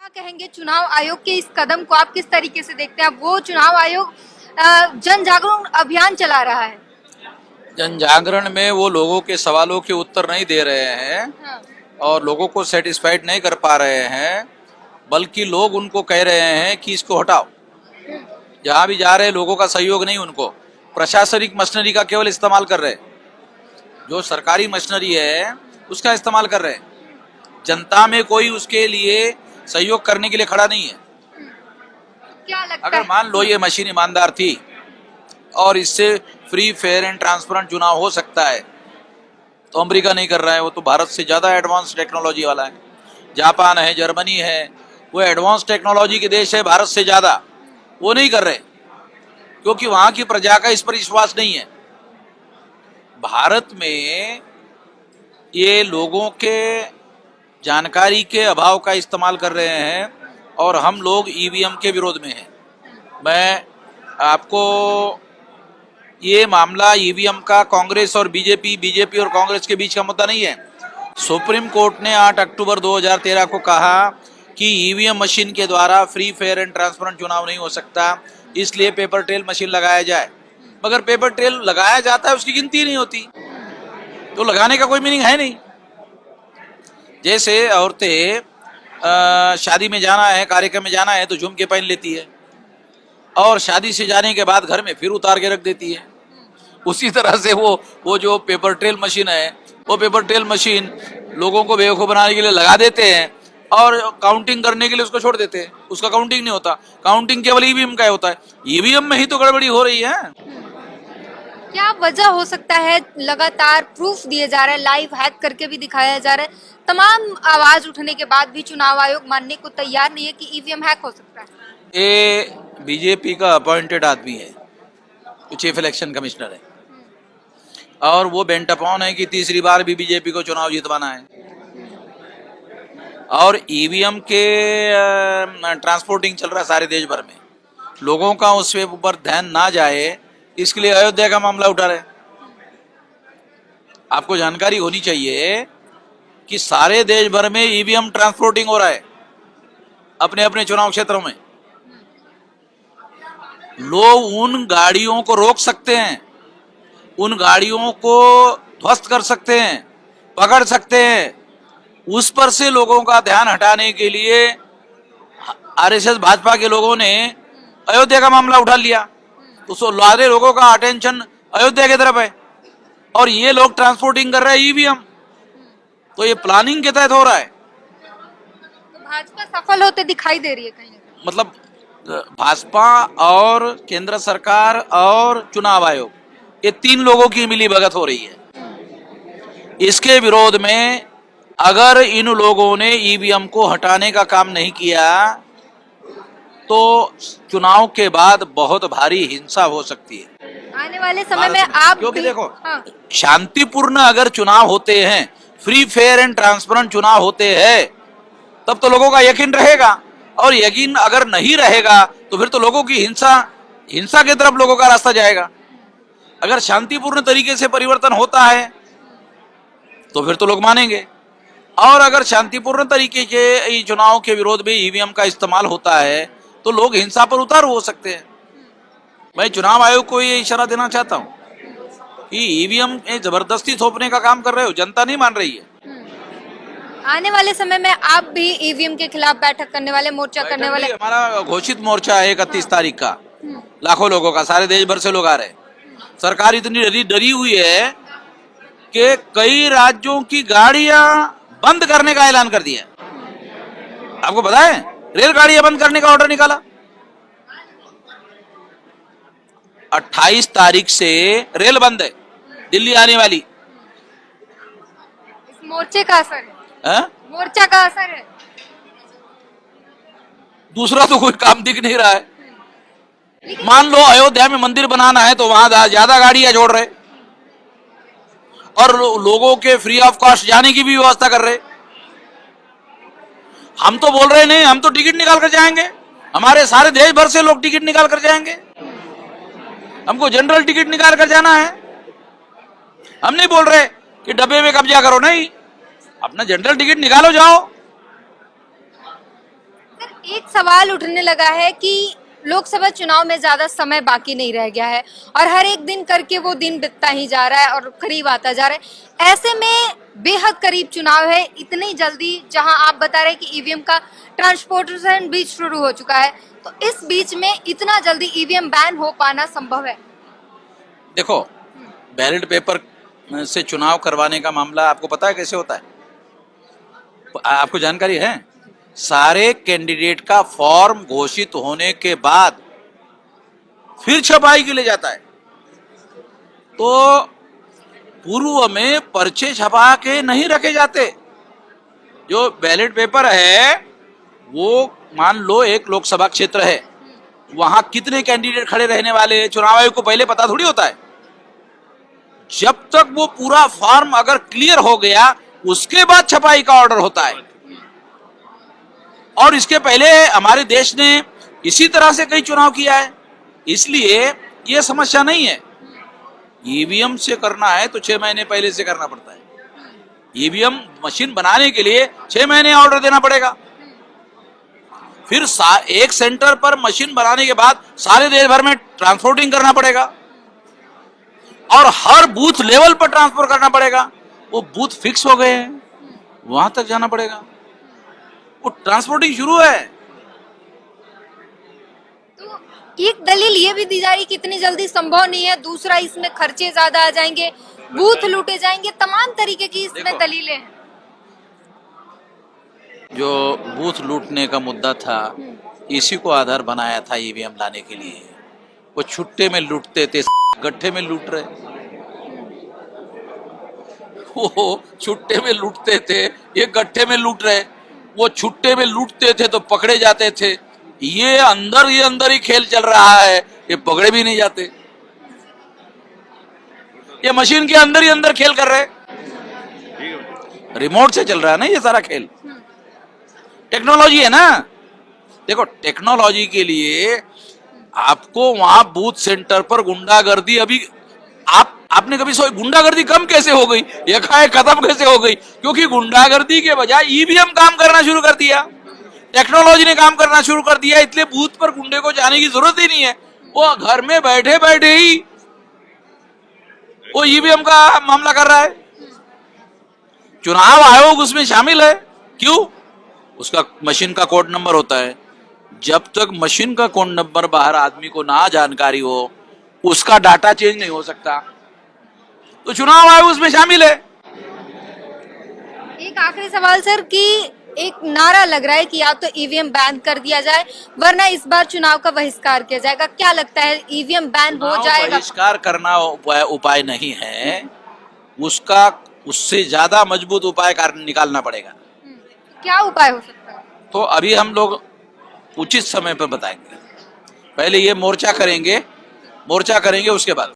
क्या कहेंगे चुनाव आयोग के इस कदम को आप किस तरीके से देखते हैं? अब वो चुनाव आयोग जन जागरण अभियान चला रहा है। जन जागरण में वो लोगों के सवालों के उत्तर नहीं दे रहे हैं हाँ। और लोगों को सेटिस्फाइड नहीं कर पा रहे हैं, बल्कि लोग उनको कह रहे हैं कि इसको हटाओ। जहां भी जा रहे हैं लोगों का सहयोग नहीं, उनको प्रशासनिक मशीनरी का केवल इस्तेमाल कर रहे हैं। जो सरकारी मशीनरी है उसका इस्तेमाल कर रहे हैं। जनता में कोई उसके लिए सहयोग करने के लिए खड़ा नहीं है। क्या लगता अगर है? मान लो ये मशीन ईमानदार थी और इससे फ्री फेयर एंड ट्रांसपेरेंट चुनाव हो सकता है, तो अमेरिका नहीं कर रहा है। वो तो भारत से ज्यादा एडवांस टेक्नोलॉजी वाला है। जापान है, जर्मनी है, वो एडवांस टेक्नोलॉजी के देश है भारत से ज्यादा। वो नहीं कर रहे क्योंकि वहां की प्रजा का इस पर विश्वास नहीं है। भारत में ये लोगों के जानकारी के अभाव का इस्तेमाल कर रहे हैं और हम लोग ईवीएम के विरोध में हैं। मैं आपको ये मामला ईवीएम का कांग्रेस और बीजेपी और कांग्रेस के बीच का मुद्दा नहीं है। सुप्रीम कोर्ट ने 8 अक्टूबर 2013 को कहा कि ईवीएम मशीन के द्वारा फ्री फेयर एंड ट्रांसपेरेंट चुनाव नहीं हो सकता, इसलिए पेपर ट्रेल मशीन लगाया जाए। मगर पेपर ट्रेल लगाया जाता है, उसकी गिनती नहीं होती, तो लगाने का कोई मीनिंग है नहीं। जैसे औरतें शादी में जाना है, कार्यक्रम में जाना है तो झुमके पहन लेती है और शादी से जाने के बाद घर में फिर उतार के रख देती है। उसी तरह से वो जो पेपर ट्रेल मशीन है, वो पेपर ट्रेल मशीन लोगों को बेवकूफ बनाने के लिए लगा देते हैं और काउंटिंग करने के लिए उसको छोड़ देते हैं। उसका काउंटिंग नहीं होता, काउंटिंग केवल ईवीएम का होता है। ईवीएम में ही तो गड़बड़ी हो रही है। क्या वजह हो सकता है? लगातार प्रूफ दिए जा रहे हैं, लाइव हैक करके भी दिखाया जा रहा है। तमाम आवाज उठने के बाद भी चुनाव आयोग मानने को तैयार नहीं है कि ईवीएम हैक हो सकता है। ये बीजेपी का अपॉइंटेड आदमी है, चीफ इलेक्शन कमिश्नर है, और वो बेंट अपॉन है कि तीसरी बार भी बीजेपी को चुनाव जितवाना है। और ईवीएम के ट्रांसपोर्टिंग चल रहा है सारे देश भर में। लोगों का उस ऊपर ध्यान ना जाए, इसके लिए अयोध्या का मामला उठा रहे। आपको जानकारी होनी चाहिए कि सारे देश भर में ईवीएम ट्रांसपोर्टिंग हो रहा है अपने अपने चुनाव क्षेत्रों में। लोग उन गाड़ियों को रोक सकते हैं, उन गाड़ियों को ध्वस्त कर सकते हैं, पकड़ सकते हैं। उस पर से लोगों का ध्यान हटाने के लिए आरएसएस भाजपा के लोगों ने अयोध्या का मामला उठा लिया, तो सारे लोगों का अटेंशन अयोध्या की तरफ है और ये लोग ट्रांसपोर्टिंग कर रहे हैं ईवीएम। तो ये प्लानिंग के तहत हो रहा है। तो भाजपा सफल होते दिखाई दे रही है कहीं ना कहीं। मतलब भाजपा और केंद्र सरकार और चुनाव आयोग, ये तीन लोगों की मिलीभगत हो रही है। इसके विरोध में अगर इन लोगों ने ईवीएम को हटाने का काम नहीं किया तो चुनाव के बाद बहुत भारी हिंसा हो सकती है आने वाले समय में। आप क्योंकि देखो, हाँ। शांतिपूर्ण अगर चुनाव होते हैं, फ्री फेयर एंड ट्रांसपेरेंट चुनाव होते हैं, तब तो लोगों का यकीन रहेगा। और यकीन अगर नहीं रहेगा तो फिर तो लोगों की हिंसा की तरफ लोगों का रास्ता जाएगा। अगर शांतिपूर्ण तरीके से परिवर्तन होता है तो फिर तो लोग मानेंगे, और अगर शांतिपूर्ण तरीके के चुनाव के विरोध में ईवीएम का इस्तेमाल होता है तो लोग हिंसा पर उतारू हो सकते हैं। मैं चुनाव आयोग को ये इशारा देना चाहता हूं कि ईवीएम में जबरदस्ती थोपने का काम कर रहे हो, जनता नहीं मान रही है। आने वाले समय में आप भी ईवीएम के खिलाफ बैठक करने वाले, मोर्चा करने वाले? हमारा घोषित मोर्चा है 31 तारीख का, लाखों लोगों का, सारे देश भर से लोग आ रहे हैं। सरकार इतनी डरी हुई है कि कई राज्यों की गाड़ियां बंद करने का ऐलान कर दिया। आपको पता है, रेलगाड़ियां बंद करने का ऑर्डर निकाला। 28 तारीख से रेल बंद है दिल्ली आने वाली। इस मोर्चे का असर है? मोर्चा का असर है। दूसरा तो कोई काम दिख नहीं रहा है। मान लो अयोध्या में मंदिर बनाना है तो वहां ज्यादा गाड़ियां जोड़ रहे और लोगों के फ्री ऑफ कॉस्ट जाने की भी व्यवस्था कर रहे। हम तो बोल रहे नहीं, हम तो टिकट निकाल कर जाएंगे, हमारे सारे देश भर से लोग टिकट निकाल कर जाएंगे। हमको जनरल टिकट निकाल कर जाना है। हम नहीं बोल रहे कि डब्बे में कब्जा करो, नहीं, अपना जनरल टिकट निकालो, जाओ। सवाल उठने लगा है कि लोकसभा चुनाव में ज्यादा समय बाकी नहीं रह गया है और हर एक दिन करके वो दिन बीतता ही जा रहा है और करीब आता जा रहा है। ऐसे में बेहद करीब चुनाव है, इतनी जल्दी, जहां आप बता रहे हैं कि ईवीएम का ट्रांसपोर्टेशन भी शुरू हो चुका है, तो इस बीच में इतना जल्दी ईवीएम बैन हो पाना संभव है? देखो, बैलेट पेपर से चुनाव करवाने का मामला आपको पता है कैसे होता है? आपको जानकारी है? सारे कैंडिडेट का फॉर्म घोषित होने के बाद फिर छपाई के लिए जाता है। तो पूर्व में पर्चे छपा के नहीं रखे जाते। जो बैलेट पेपर है वो मान लो एक लोकसभा क्षेत्र है, वहां कितने कैंडिडेट खड़े रहने वाले हैं चुनाव आयोग को पहले पता थोड़ी होता है। जब तक वो पूरा फॉर्म अगर क्लियर हो गया उसके बाद छपाई का ऑर्डर होता है। और इसके पहले हमारे देश ने इसी तरह से कई चुनाव किया है, इसलिए ये समस्या नहीं है। ईवीएम से करना है तो 6 महीने पहले से करना पड़ता है। ईवीएम मशीन बनाने के लिए 6 महीने ऑर्डर देना पड़ेगा। फिर एक सेंटर पर मशीन बनाने के बाद सारे देश भर में ट्रांसपोर्टिंग करना पड़ेगा और हर बूथ लेवल पर ट्रांसफर करना पड़ेगा। वो बूथ फिक्स हो गए हैं, वहां तक जाना पड़ेगा। वो ट्रांसपोर्टिंग शुरू है। तो एक दलील ये भी दी जा रही कि इतनी जल्दी संभव नहीं है, दूसरा इसमें खर्चे ज्यादा आ जाएंगे, बूथ लूटे जाएंगे, तमाम तरीके की इसमें दलीलें हैं। जो बूथ लूटने का मुद्दा था इसी को आधार बनाया था ईवीएम लाने के लिए। वो छुट्टे में लूटते थे, गट्ठे में लूट रहे। वो छुट्टे में लूटते थे, ये गट्ठे में लूट रहे। वो छुट्टे में लूटते थे तो पकड़े जाते थे, ये अंदर ही खेल चल रहा है, ये पकड़े भी नहीं जाते। ये मशीन के अंदर ही अंदर खेल कर रहे, रिमोट से चल रहा है ना ये सारा खेल। टेक्नोलॉजी है ना। देखो, टेक्नोलॉजी के लिए आपको वहां बूथ सेंटर पर गुंडागर्दी, अभी आपने कभी सोची गुंडागर्दी कम कैसे हो गई, एकाएक खत्म कैसे हो गई? क्योंकि गुंडागर्दी के बजाय ईवीएम काम करना शुरू कर दिया, टेक्नोलॉजी ने काम करना शुरू कर दिया। इसलिए बूथ पर गुंडे को जाने की जरूरत ही नहीं है। वो घर में बैठे बैठे ही वो ईवीएम का मामला कर रहा है। चुनाव आयोग उसमें शामिल है। क्यों? उसका मशीन का कोड नंबर होता है। जब तक मशीन का कोड नंबर बाहर आदमी को ना जानकारी हो, उसका डाटा चेंज नहीं हो सकता। तो चुनाव आयोग उसमें शामिल है। एक आखिरी सवाल सर, कि एक नारा लग रहा है कि या तो ईवीएम बैन कर दिया जाए वरना इस बार चुनाव का बहिष्कार किया जाएगा। क्या लगता है, ईवीएम बैन हो जाएगा? बहिष्कार करना उपाय नहीं है, उससे ज्यादा मजबूत उपाय निकालना पड़ेगा। क्या उपाय हो सकता है? तो अभी हम लोग उचित समय पर बताएंगे। पहले ये मोर्चा करेंगे उसके बाद